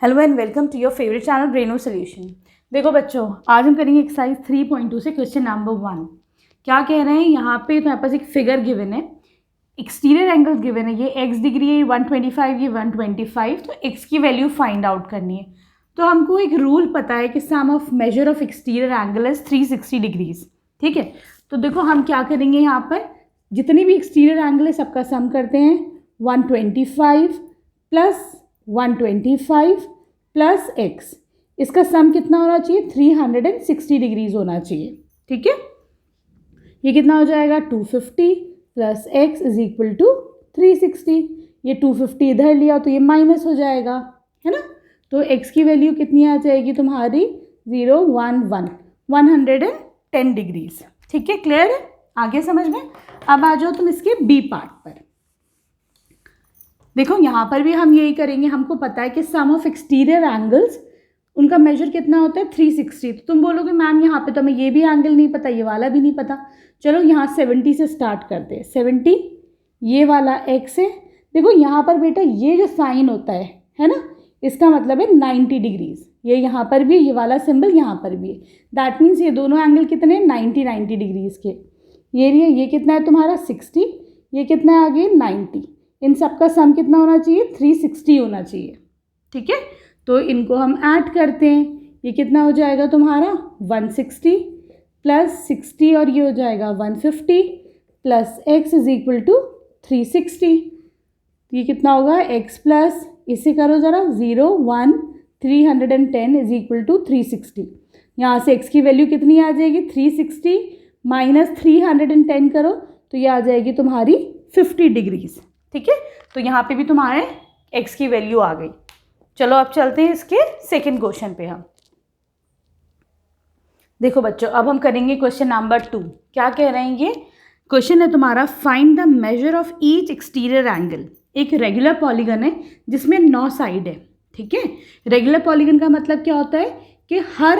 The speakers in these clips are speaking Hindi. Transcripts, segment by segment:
Hello and welcome to your favourite channel Braino solution. देखो बच्चों, आज हम करेंगे एक्सरसाइज 3.2 से क्वेश्चन नंबर 1। क्या कह रहे हैं यहाँ पे? तो यहाँ पास एक फिगर गिवन है, एक्सटीरियर एंगल गिवन है, ये एक्स डिग्री है, 125, ये 125। तो एक्स की वैल्यू फाइंड आउट करनी है। तो हमको एक रूल पता है कि sum of measure of exterior angle is 360 degrees. ठीक है, तो देखो हम क्या करेंगे, यहाँ पर जितनी भी एक्सटीरियर एंगल है सबका सम करते हैं। 125 प्लस 125 प्लस एक्स, इसका सम कितना होना चाहिए? 360 डिग्रीज होना चाहिए। ठीक है, ये कितना हो जाएगा? 250 plus x is equal to 360। ये 250 इधर लिया तो ये माइनस हो जाएगा, है ना। तो एक्स की वैल्यू कितनी आ जाएगी तुम्हारी? 110 डिग्रीज। ठीक है, क्लियर है? आगे समझ में। अब आ जाओ तुम इसके बी पार्ट पर। देखो यहाँ पर भी हम यही करेंगे। हमको पता है कि सम ऑफ एक्सटीरियर एंगल्स, उनका मेजर कितना होता है? 360। तो तुम बोलोगे मैम यहाँ पे तो हमें ये भी एंगल नहीं पता, ये वाला भी नहीं पता। चलो यहाँ 70 से स्टार्ट करते हैं। 70, ये वाला एक्स है। देखो यहाँ पर बेटा ये जो साइन होता है ना, इसका मतलब है 90 डिग्रीज। ये यहाँ पर भी, ये वाला सिंबल यहाँ पर भी है। दैट मीन्स ये दोनों एंगल कितने? 90 डिग्रीज के। ये कितना है तुम्हारा? 60। ये कितना है आगे? 90। इन सब का सम कितना होना चाहिए? 360 होना चाहिए। ठीक है, तो इनको हम ऐड करते हैं। ये कितना हो जाएगा तुम्हारा? 160 प्लस 60 और ये हो जाएगा 150 plus x is equal to 360। ये कितना होगा? एक्स प्लस, इसे करो ज़रा, 0 1 310 इज इक्वल टू 360। यहाँ से एक्स की वैल्यू कितनी आ जाएगी? 360 माइनस 310 करो तो ये आ जाएगी तुम्हारी 50 डिग्रीज। ठीक है, तो यहाँ पे भी तुम्हारे x की वैल्यू आ गई। चलो अब चलते हैं इसके सेकंड क्वेश्चन पे। हम देखो बच्चों, अब हम करेंगे क्वेश्चन नंबर 2। क्या कह रहे हैं? ये क्वेश्चन है तुम्हारा, find the measure of each exterior angle. एक रेगुलर पॉलीगन है जिसमें 9 साइड है। ठीक है, रेगुलर पॉलीगन का मतलब क्या होता है कि हर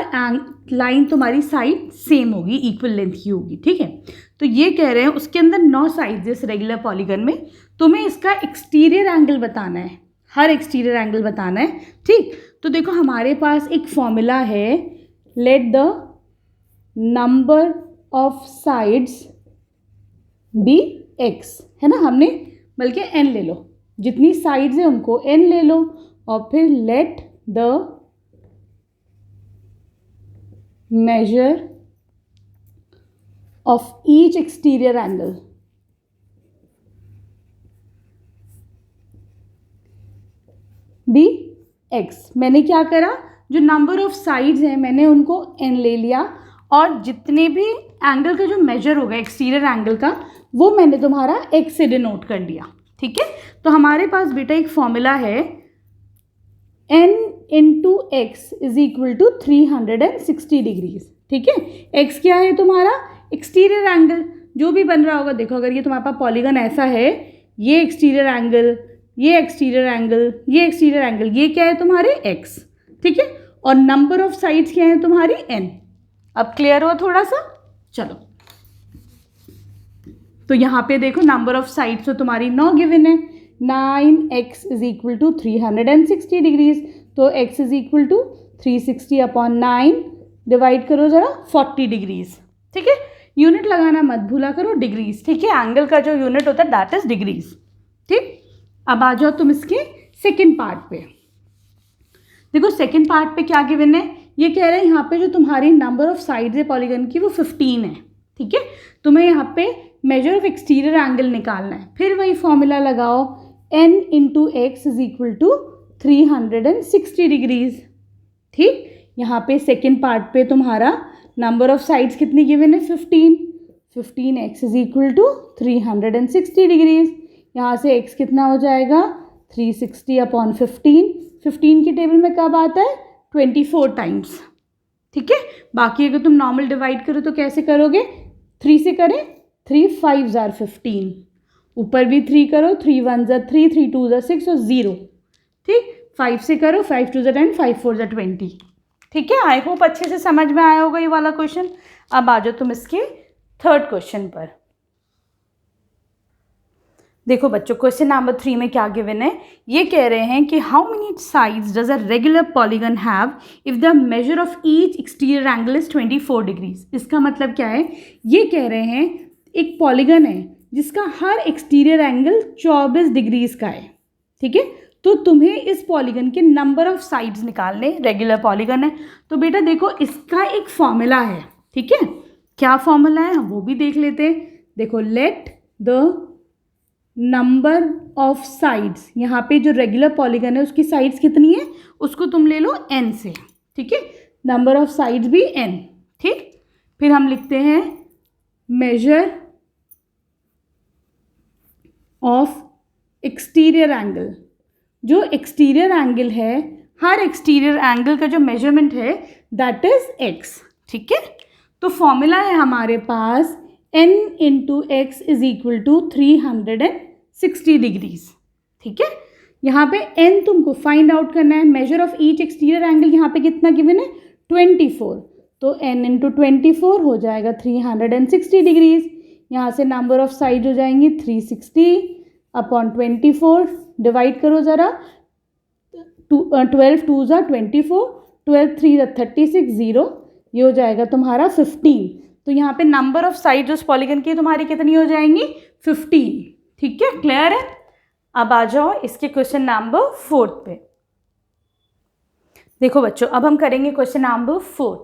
लाइन तुम्हारी साइड सेम होगी, इक्वल लेंथ की होगी। ठीक है, तो ये कह रहे हैं उसके अंदर 9 साइड्स इस रेगुलर पॉलीगन में, तुम्हें इसका एक्सटीरियर एंगल बताना है, हर एक्सटीरियर एंगल बताना है। ठीक, तो देखो हमारे पास एक फॉर्मूला है, let the number of sides be x, है ना। हमने बल्कि एन ले लो, जितनी साइड्स है उनको एन ले लो, और फिर let the measure of each exterior angle be x। मैंने क्या करा, जो नंबर ऑफ साइड्स हैं मैंने उनको n ले लिया, और जितने भी एंगल का जो मेजर होगा एक्सटीरियर एंगल का, वो मैंने तुम्हारा x से डिनोट कर लिया। ठीक है, तो हमारे पास बेटा एक फॉर्मूला है, n into x is equal to 360 degrees. ठीक है, x क्या है तुम्हारा? एक्सटीरियर एंगल जो भी बन रहा होगा। देखो अगर ये तुम्हारे पास पॉलीगन ऐसा है, ये एक्सटीरियर एंगल, ये एक्सटीरियर एंगल, ये एक्सटीरियर एंगल, ये क्या है तुम्हारे? x। ठीक है, और नंबर ऑफ साइड्स क्या है तुम्हारी? n। अब क्लियर हुआ थोड़ा सा? चलो, तो यहाँ पे देखो नंबर ऑफ साइड्स तो तुम्हारी 9 गिवन है। 9x is equal to 360 degrees. तो x is equal to 360 upon 9, divide करो ज़रा 40 डिग्रीज। ठीक है, यूनिट लगाना मत भूला करो, डिग्रीज। ठीक है, एंगल का जो यूनिट होता है दैट इज डिग्रीज। ठीक, अब आ जाओ तुम इसके सेकंड पार्ट पे। देखो सेकंड पार्ट पे क्या गिवन है, ये कह रहे हैं यहाँ पे जो तुम्हारी नंबर ऑफ साइड्स है पॉलीगन की वो 15 है। ठीक है, तुम्हें यहाँ पे मेजर ऑफ एक्सटीरियर एंगल निकालना है। फिर वही फॉर्मूला लगाओ, n into x is equal to 360 degrees. ठीक, यहाँ पे सेकेंड पार्ट पे तुम्हारा नंबर ऑफ साइड्स कितनी गिवन है? 15 x is equal to 360 degrees. यहाँ से x कितना हो जाएगा? 360 अपॉन 15 की टेबल में कब आता है? 24 टाइम्स। ठीक है, बाकी अगर तुम नॉर्मल डिवाइड करो तो कैसे करोगे? 3 से करें, 3 5 जार 15, ऊपर भी 3 करो, 3 1 जार 3, 3 2 जार 6 और 0। ठीक, 5 से करो, 5 2 जार 10, 5 4 जार 20। ठीक है, आई होप अच्छे से समझ में आया होगा ये वाला क्वेश्चन। अब आ जाओ तुम इसके थर्ड क्वेश्चन पर। देखो बच्चों, क्वेश्चन नंबर 3 में क्या गिवन है, ये कह रहे हैं कि how many sides does a regular polygon have if the measure of each exterior angle is 24 degrees. इसका मतलब क्या है, ये कह रहे हैं एक पॉलीगन है जिसका हर एक्सटीरियर एंगल 24 डिग्रीज का है, ठीक है। तो तुम्हें इस पॉलीगन के नंबर ऑफ साइड्स निकालने, रेगुलर पॉलीगन है। तो बेटा देखो, इसका एक फॉर्मूला है, ठीक है। क्या फॉर्मूला है हम वो भी देख लेते हैं। देखो, late the number of sides, यहाँ पे जो रेगुलर पॉलीगन है उसकी साइड्स कितनी है, उसको तुम ले लो n से, ठीक है। नंबर ऑफ साइड्स भी n, ठीक। फिर हम लिखते हैं मेजर ऑफ एक्सटीरियर एंगल। जो एक्सटीरियर एंगल है, हर एक्सटीरियर एंगल का जो मेजरमेंट है दैट इज x, ठीक है। तो फॉर्मूला है हमारे पास n into x is equal to 360 degrees, ठीक है। यहाँ पे n तुमको फाइंड आउट करना है। Measure of each exterior angle यहाँ पे कितना गिवन है, 24। तो n इंटू 24 हो जाएगा 360 डिग्रीज। यहाँ से नंबर ऑफ साइड हो जाएंगी 360 अपॉन 24, डिवाइड करो ज़रा, 12 2 ज़ा 24, 12 3 ज़ा 36, 0, ये हो जाएगा तुम्हारा 15। तो यहाँ पे नंबर ऑफ साइड उस पॉलीगन की तुम्हारी कितनी हो जाएंगी, 15, ठीक है। क्लियर है। अब आ जाओ इसके क्वेश्चन नंबर 4 पे। देखो बच्चों, अब हम करेंगे क्वेश्चन नंबर 4।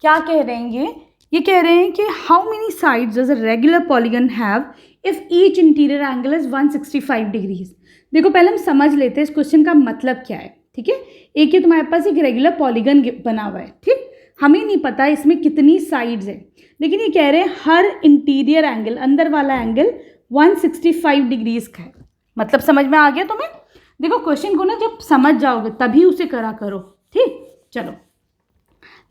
क्या कह रहे हैं ये कह रहे हैं कि how many sides does a regular polygon have if each interior angle is 165 degrees. देखो, पहले हम समझ लेते हैं इस क्वेश्चन का मतलब क्या है, ठीक है। एक ही तुम्हारे पास एक रेगुलर पॉलीगन बना हुआ है, ठीक। हमें नहीं पता इसमें कितनी साइड्स है, लेकिन ये कह रहे हैं हर इंटीरियर एंगल, अंदर वाला एंगल 165 डिग्रीज का है। मतलब समझ में आ गया तुम्हें। देखो, क्वेश्चन को ना जब समझ जाओगे तभी उसे करा करो, ठीक। चलो,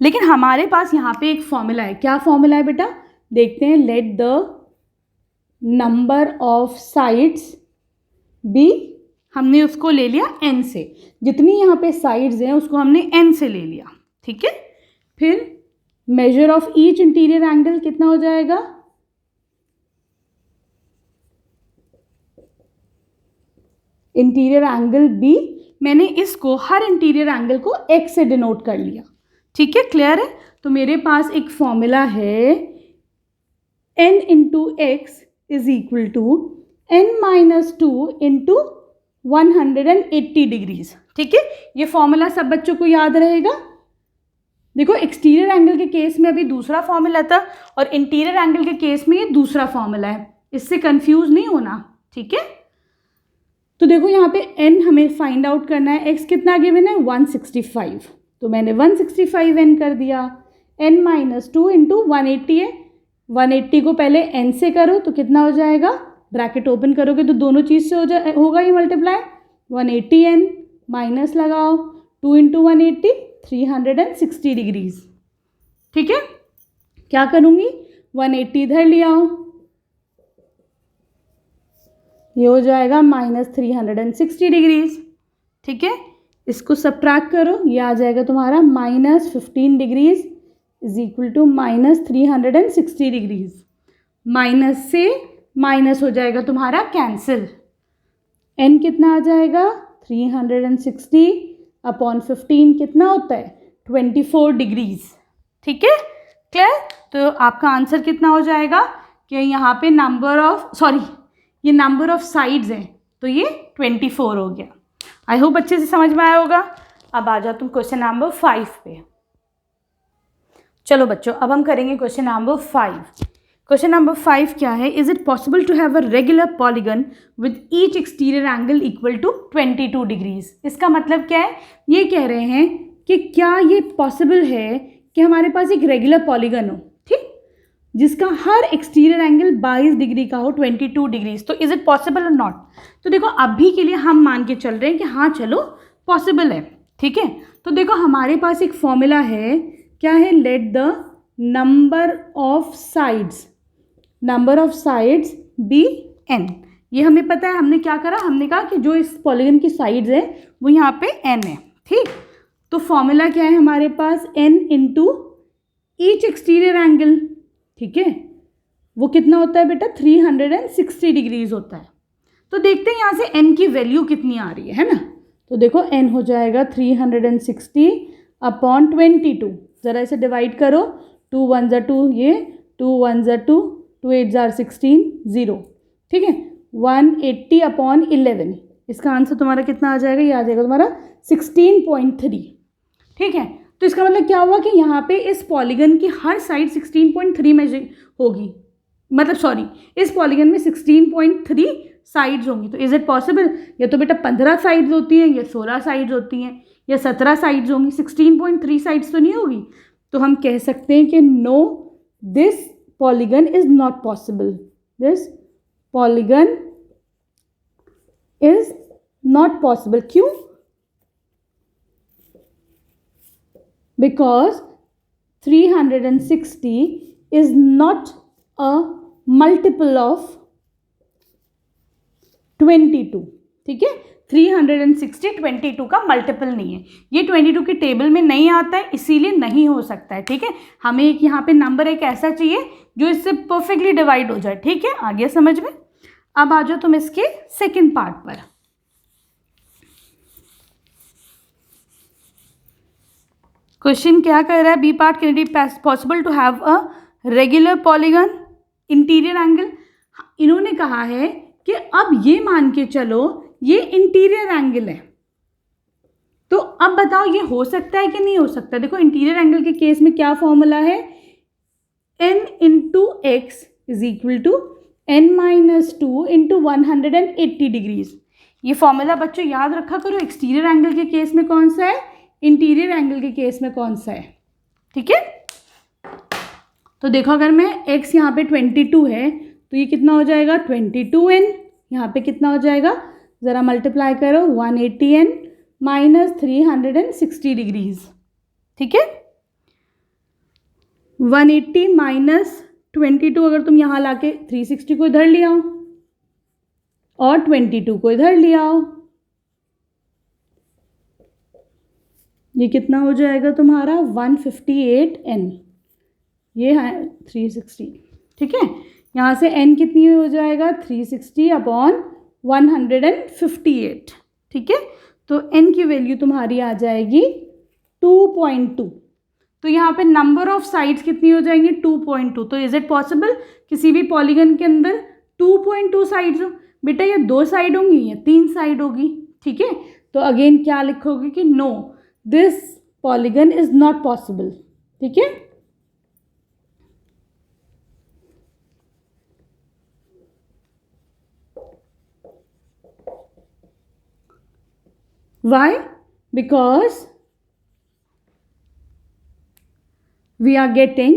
लेकिन हमारे पास यहाँ पे एक फॉर्मूला है। क्या फॉर्मूला है बेटा, देखते हैं। Let the number of sides be, हमने उसको ले लिया n से, जितनी यहाँ पे साइड्स हैं उसको हमने n से ले लिया, ठीक है। फिर measure of each interior angle कितना हो जाएगा, इंटीरियर एंगल b, मैंने इसको हर इंटीरियर एंगल को x से डिनोट कर लिया, ठीक है। क्लियर है। तो मेरे पास एक फॉर्मूला है n into x is equal to n minus 2 into 180 degrees, ठीक है। ये फॉर्मूला सब बच्चों को याद रहेगा। देखो, एक्सटीरियर एंगल के केस में अभी दूसरा फॉर्मूला था और इंटीरियर एंगल के केस में ये दूसरा फॉर्मूला है, इससे कंफ्यूज नहीं होना, ठीक है। तो देखो, यहाँ पे n हमें फाइंड आउट करना है, x कितना गिवन है 165, तो मैंने 165 n कर दिया। n माइनस 2 इंटू 180 है, 180 को पहले n से करो तो कितना हो जाएगा, ब्रैकेट ओपन करोगे तो दोनों चीज़ से होगा ही मल्टीप्लाई, 180 n माइनस लगाओ 2 इंटू 180, 360 डिग्रीज, ठीक है। क्या करूँगी, 180 इधर ले आओ, ये हो जाएगा माइनस 360 डिग्रीज, ठीक है। इसको सबट्रैक्ट करो, ये आ जाएगा तुम्हारा minus 15 degrees is equal to minus 360 degrees. Minus से माइनस हो जाएगा तुम्हारा कैंसिल, n कितना आ जाएगा 360 अपॉन 15 कितना होता है 24 डिग्रीज, ठीक है। क्लियर। तो आपका आंसर कितना हो जाएगा कि यहाँ पे ये नंबर ऑफ साइड्स हैं तो ये 24 हो गया। आई होप अच्छे से समझ में आया होगा। अब आ जाओ तुम क्वेश्चन नंबर 5 पे। चलो बच्चों, अब हम करेंगे क्वेश्चन नंबर 5। क्वेश्चन नंबर 5 क्या है, is it possible to have a regular polygon with each exterior angle equal to 22 degrees. इसका मतलब क्या है, ये कह रहे हैं कि क्या ये पॉसिबल है कि हमारे पास एक रेगुलर पॉलीगन हो, ठीक, जिसका हर एक्सटीरियर एंगल 22 डिग्री का हो, 22 डिग्रीज। तो इज इट पॉसिबल और नॉट। तो देखो, अभी के लिए हम मान के चल रहे हैं कि हाँ चलो पॉसिबल है, ठीक है। तो देखो, हमारे पास एक फॉर्मूला है, क्या है, let the number of sides be n। ये हमें पता है, हमने क्या करा, हमने कहा कि जो इस पॉलीगन की साइड्स है वो यहाँ पे n है, ठीक। तो फॉर्मूला क्या है हमारे पास, n into each exterior angle, ठीक है, वो कितना होता है बेटा 360 डिग्रीज होता है। तो देखते हैं यहाँ से n की वैल्यू कितनी आ रही है ना। तो देखो n हो जाएगा 360 अपॉन 22। ज़रा इसे डिवाइड करो, 2 1 ज़ा 2, ये 2 1 ज़ा 2, 2 8 ज़ा 16, 0। ठीक है, 180 अपॉन 11, इसका आंसर तुम्हारा कितना आ जाएगा, ये आ जाएगा तुम्हारा 16.3। ठीक है, तो इसका मतलब क्या हुआ कि यहाँ पे इस पॉलीगन की हर साइड 16.3 मेजर होगी, मतलब सॉरी, इस पॉलीगन में 16.3 साइड्स होंगी। तो इज़ इट पॉसिबल, या तो बेटा 15 साइड्स होती हैं, या 16 साइड्स होती हैं, या 17 साइड्स होंगी, 16.3 साइड्स तो नहीं होगी। तो हम कह सकते हैं कि no, this polygon is not possible, this polygon is not possible. क्यों? Because 360 is not a multiple of 22। ठीक है, 360 22 का मल्टीपल नहीं है, ये 22 की टेबल में नहीं आता है, इसीलिए नहीं हो सकता है। ठीक है, हमें एक यहाँ पे नंबर एक ऐसा चाहिए जो इससे परफेक्टली डिवाइड हो जाए। ठीक है, आ गया समझ में। अब आ जाओ तुम इसके सेकंड पार्ट पर। क्वेश्चन क्या कर रहा है, B part, can it be possible to have a regular polygon interior angle. इन्होंने कहा है कि अब ये मान के चलो ये इंटीरियर एंगल है, तो अब बताओ ये हो सकता है कि नहीं हो सकता। देखो इंटीरियर एंगल के केस में क्या फॉर्मूला है, n into x is equal to n minus 2 into 180 degrees. ये फॉर्मूला बच्चों याद रखा करो, एक्सटीरियर एंगल के केस में कौन सा है, इंटीरियर एंगल के केस में कौन सा है। ठीक है, तो देखो अगर मैं x यहाँ पे 22 है तो ये कितना हो जाएगा 22n, यहाँ पे कितना हो जाएगा, ज़रा मल्टीप्लाई करो, 180n माइनस 360 डिग्रीज। ठीक है, 180 माइनस 22, अगर तुम यहाँ लाके 360 को इधर ले आओ और 22 को इधर ले आओ, ये कितना हो जाएगा तुम्हारा 158n, ये है 360। ठीक है, यहाँ से n कितनी हो जाएगा 360 अपॉन 158। ठीक है, तो n की वैल्यू तुम्हारी आ जाएगी 2.2। तो यहाँ पे नंबर ऑफ साइड्स कितनी हो जाएंगी 2.2। तो इज इट पॉसिबल किसी भी पॉलीगन के अंदर 2.2 साइड्स हो? बेटा ये 2 साइड होंगी या 3 साइड होगी। ठीक है, तो अगेन क्या लिखोगे कि no, this polygon is not possible. ठीक है, why? Because we are getting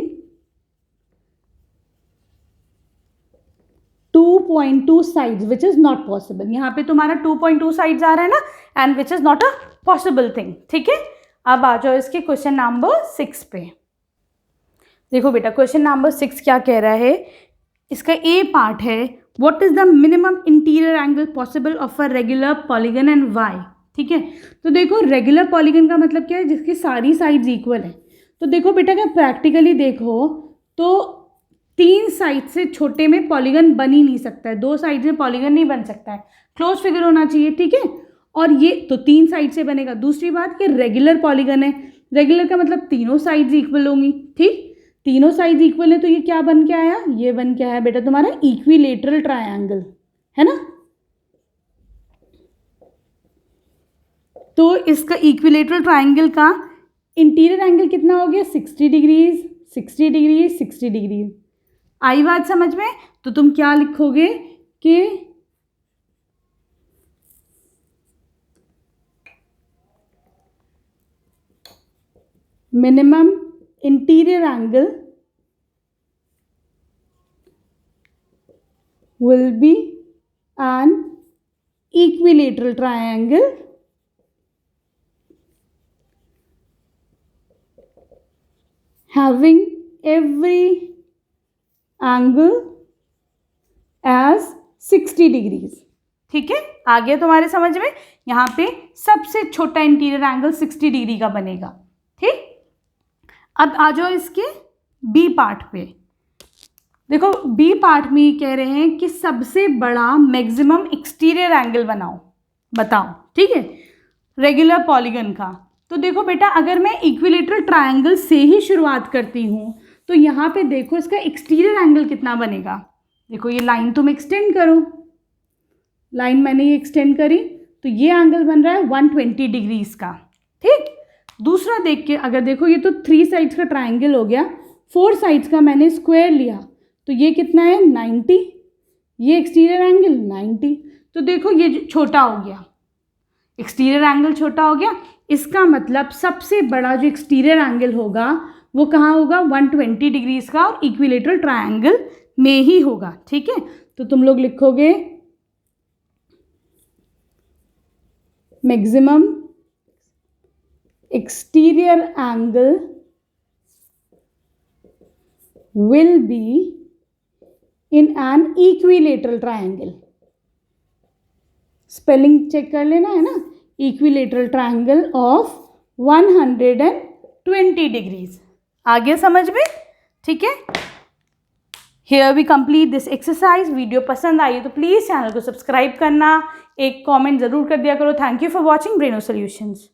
2.2 sides which is not possible। यहाँ पे तुम्हारा 2.2 sides आ रहा है ना, and which is not a possible thing। ठीक है, अब आ जाओ इसके क्वेश्चन नंबर 6 पे। देखो बेटा क्वेश्चन नंबर 6 क्या कह रहा है, इसका ए पार्ट है, what is the minimum interior angle possible of a regular polygon and why. ठीक है, तो देखो रेगुलर पॉलीगन का मतलब क्या है, जिसकी सारी साइड्स इक्वल है। तो देखो बेटा अगर प्रैक्टिकली देखो तो 3 साइड से छोटे में पॉलीगन बन ही नहीं सकता है, 2 साइड में पॉलीगन नहीं बन सकता है, क्लोज फिगर होना चाहिए। ठीक है, और ये तो 3 साइड से बनेगा। दूसरी बात कि रेगुलर पॉलीगन है, रेगुलर का मतलब तीनों साइड्स इक्वल होंगी। ठीक, तीनों साइड्स इक्वल है तो ये क्या बन के आया, ये बन के आया बेटा तुम्हारा इक्विलेटरल ट्रायंगल, है ना। तो इसका इक्विलेटरल ट्रायंगल का इंटीरियर एंगल कितना हो गया 60 डिग्रीज, 60 डिग्रीज, 60 डिग्रीज। आई बात समझ में? तो तुम क्या लिखोगे कि minimum interior angle will be an equilateral triangle having every angle as 60 degrees. ठीक है, आ गया तुम्हारे समझ में। यहाँ पे सबसे छोटा इंटीरियर एंगल 60 डिग्री का बनेगा। ठीक, अब आ जाओ इसके बी पार्ट पे। देखो बी पार्ट में ये कह रहे हैं कि सबसे बड़ा मैक्सिमम एक्सटीरियर एंगल बताओ, ठीक है, रेगुलर पॉलीगन का। तो देखो बेटा, अगर मैं इक्विलेटरल ट्रायंगल से ही शुरुआत करती हूँ तो यहाँ पे देखो इसका एक्सटीरियर एंगल कितना बनेगा। देखो ये लाइन तुम एक्सटेंड करो, लाइन मैंने ये एक्सटेंड करी तो ये एंगल बन रहा है 120 डिग्रीज का, ठीक। दूसरा देख के अगर देखो, ये तो 3 साइड्स का ट्रायंगल हो गया, 4 साइड्स का मैंने स्क्वायर लिया तो ये कितना है 90, ये एक्सटीरियर एंगल 90। तो देखो ये छोटा हो गया, एक्सटीरियर एंगल छोटा हो गया, इसका मतलब सबसे बड़ा जो एक्सटीरियर एंगल होगा वो कहाँ होगा, 120 डिग्रीज का और इक्विलेटरल ट्रायंगल में ही होगा, ठीक है। तो तुम लोग लिखोगे maximum exterior angle will be in an equilateral triangle। Spelling check कर लेना है ना, इक्विलेटरल ट्रायंगल ऑफ 120 डिग्रीज। आ गया समझ में, ठीक है। Here we complete this exercise. Video पसंद आई तो प्लीज़ चैनल को सब्सक्राइब करना, एक कमेंट ज़रूर कर दिया करो। Thank you for watching Braino solutions.